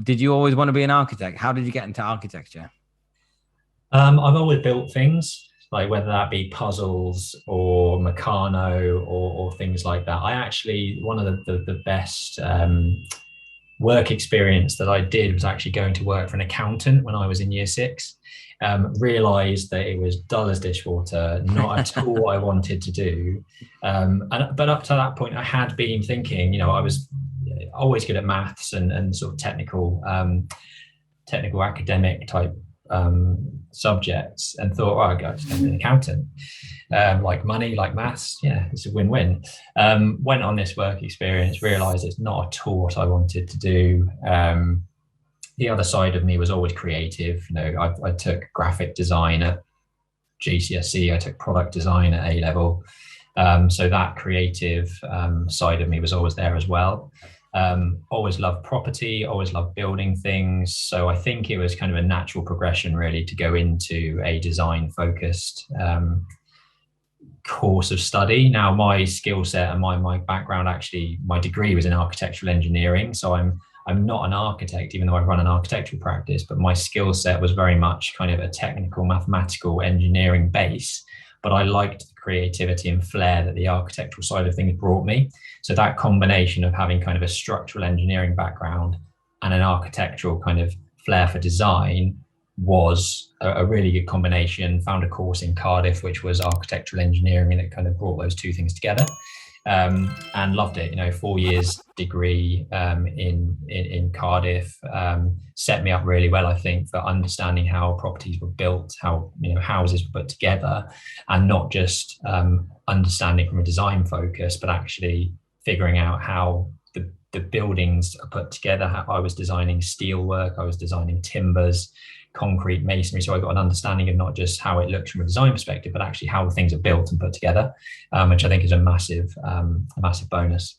Did you always want to be an architect? How did you get into architecture? I've always built things, like whether that be puzzles or Meccano or things like that. I actually, one of the best work experience that I did was actually going to work for an accountant when I was in year six. Realized that it was dull as dishwater, not at all what I wanted to do. But up to that point, I had been thinking, I was always good at maths and sort of technical academic type subjects, and thought, oh, I'll go to be an accountant. Like money, like maths, yeah, it's a win-win. Went on this work experience, realized it's not at all what I wanted to do. The other side of me was always creative. I took graphic design at GCSE, I took product design at A level. So that creative side of me was always there as well. Always loved property, always loved building things. So I think it was kind of a natural progression really to go into a design focused course of study. Now my skill set and my background, actually my degree was in architectural engineering. So I'm not an architect, even though I run an architectural practice, but my skill set was very much kind of a technical, mathematical engineering base. But I liked the creativity and flair that the architectural side of things brought me. So that combination of having kind of a structural engineering background and an architectural kind of flair for design was a really good combination. Found a course in Cardiff, which was architectural engineering, and it kind of brought those two things together. And loved it. 4 years degree in Cardiff set me up really well, I think, for understanding how properties were built, how houses were put together, and not just understanding from a design focus, but actually figuring out how the buildings are put together. How I was designing steel work, I was designing timbers, concrete, masonry. So I got an understanding of not just how it looks from a design perspective, but actually how things are built and put together, which I think is a massive bonus.